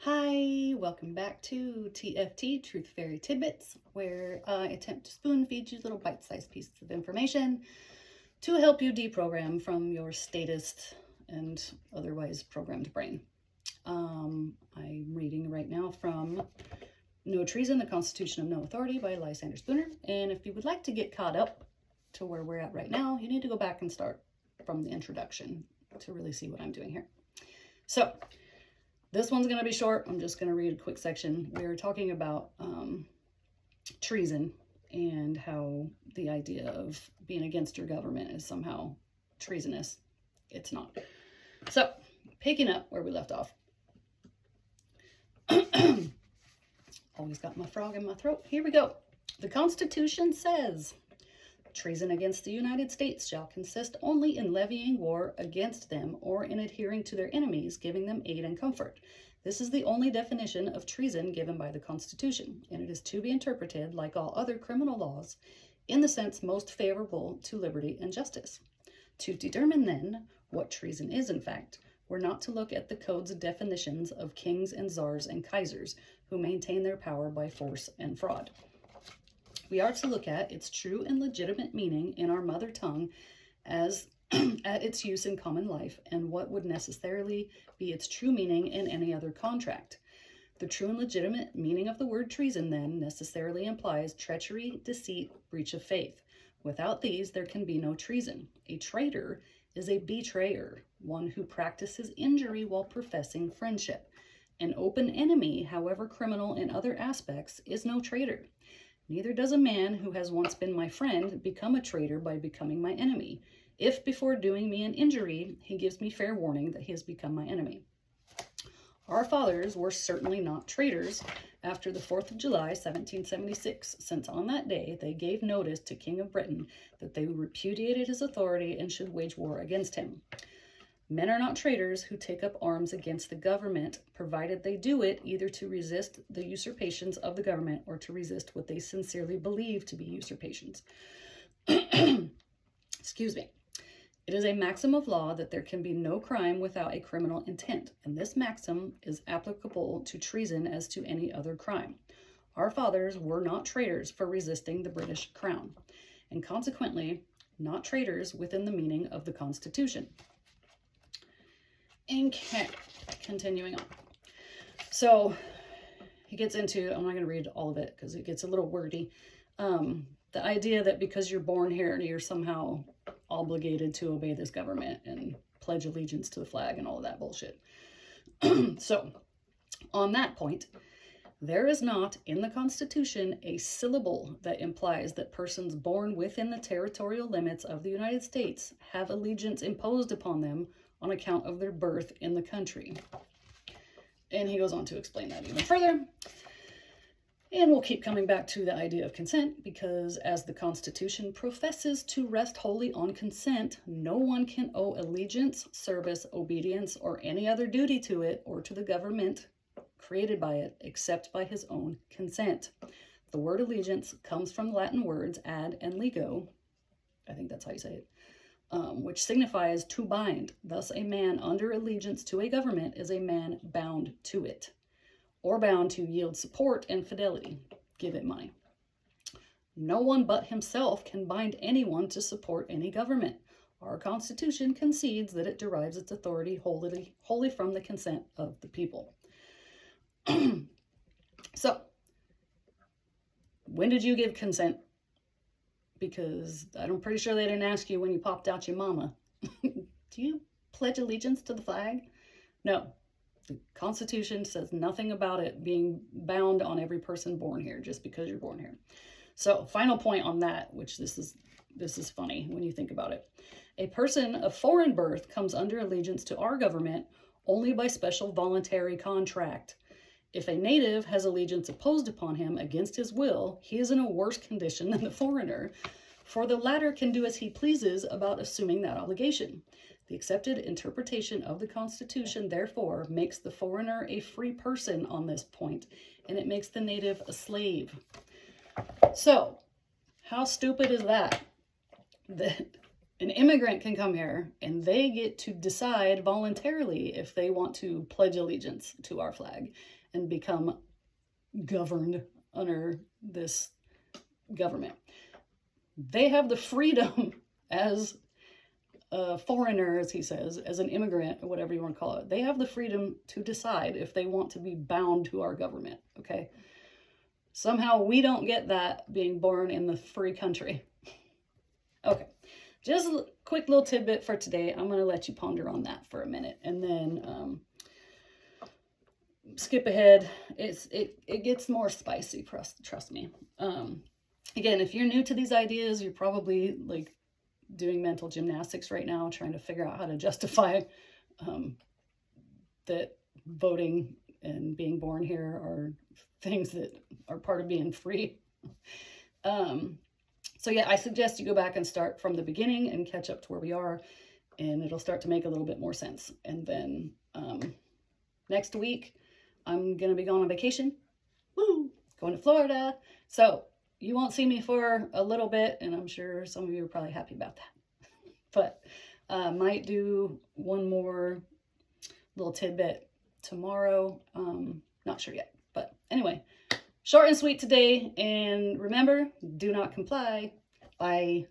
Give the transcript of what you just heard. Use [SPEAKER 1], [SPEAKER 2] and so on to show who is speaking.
[SPEAKER 1] Hi, welcome back to TFT, Truth Fairy Tidbits, where I attempt to spoon feed you little bite-sized pieces of information to help you deprogram from your statist and otherwise programmed brain. I'm reading right now from No Treason, the Constitution of No Authority by Lysander Spooner, and if you would like to get caught up to where we're at right now, you need to go back and start from the introduction to really see what I'm doing here. So, this one's going to be short. I'm just going to read a quick section. We're talking about treason and how the idea of being against your government is somehow treasonous. It's not. So, picking up where we left off. Always got my frog in my throat. Here we go. The Constitution says, treason against the United States shall consist only in levying war against them or in adhering to their enemies, giving them aid and comfort. This is the only definition of treason given by the Constitution, and it is to be interpreted, like all other criminal laws, in the sense most favorable to liberty and justice. To determine, then, what treason is, in fact, we're not to look at the code's definitions of kings and czars and kaisers who maintain their power by force and fraud. We are to look at its true and legitimate meaning in our mother tongue as at its use in common life and what would necessarily be its true meaning in any other contract. The true and legitimate meaning of the word treason, then, necessarily implies treachery, deceit, breach of faith. Without these, there can be no treason. A traitor is a betrayer, one who practices injury while professing friendship. An open enemy, however criminal in other aspects, is no traitor. Neither does a man who has once been my friend become a traitor by becoming my enemy, if before doing me an injury, he gives me fair warning that he has become my enemy. Our fathers were certainly not traitors after the 4th of July, 1776, since on that day they gave notice to King of Britain that they repudiated his authority and should wage war against him. Men are not traitors who take up arms against the government, provided they do it either to resist the usurpations of the government or to resist what they sincerely believe to be usurpations. Excuse me. It is a maxim of law that there can be no crime without a criminal intent, and this maxim is applicable to treason as to any other crime. Our fathers were not traitors for resisting the British crown, and consequently not traitors within the meaning of the Constitution. Okay, continuing on. So he gets into, I'm not going to read all of it because it gets a little wordy. The idea that because you're born here, you're somehow obligated to obey this government and pledge allegiance to the flag and all of that bullshit. So, on that point, there is not in the Constitution a syllable that implies that persons born within the territorial limits of the United States have allegiance imposed upon them on account of their birth in the country. And he goes on to explain that even further. And we'll keep coming back to the idea of consent, because as the Constitution professes to rest wholly on consent, no one can owe allegiance, service, obedience, or any other duty to it or to the government created by it, except by his own consent. The word allegiance comes from Latin words ad and lego, I think that's how you say it, which signifies to bind. Thus, a man under allegiance to a government is a man bound to it, or bound to yield support and fidelity, give it money. No one but himself can bind anyone to support any government. Our Constitution concedes that it derives its authority wholly from the consent of the people. So, when did you give consent? Because I'm pretty sure they didn't ask you when you popped out your mama. Do you pledge allegiance to the flag? No. The Constitution says nothing about it being bound on every person born here just because you're born here. So, final point on that, which this is funny when you think about it. A person of foreign birth comes under allegiance to our government only by special voluntary contract. If a native has allegiance imposed upon him against his will, he is in a worse condition than the foreigner, for the latter can do as he pleases about assuming that obligation. The accepted interpretation of the Constitution, therefore, makes the foreigner a free person on this point, and it makes the native a slave. So, how stupid is that? That an immigrant can come here and they get to decide voluntarily if they want to pledge allegiance to our flag and become governed under this government. They have the freedom as a foreigner, as he says, as an immigrant, or whatever you want to call it. They have the freedom to decide if they want to be bound to our government, okay? Somehow we don't get that being born in the free country. Okay, just a quick little tidbit for today. I'm going to let you ponder on that for a minute and then skip ahead. It gets more spicy, trust me. Again, if you're new to these ideas, you're probably like doing mental gymnastics right now, trying to figure out how to justify that voting and being born here are things that are part of being free. So yeah, I suggest you go back and start from the beginning and catch up to where we are, and it'll start to make a little bit more sense. And then next week, I'm going to be going on vacation. Woo! Going to Florida. So you won't see me for a little bit, and I'm sure some of you are probably happy about that. But might do one more little tidbit tomorrow. Not sure yet. But anyway, short and sweet today. And remember, do not comply. Bye.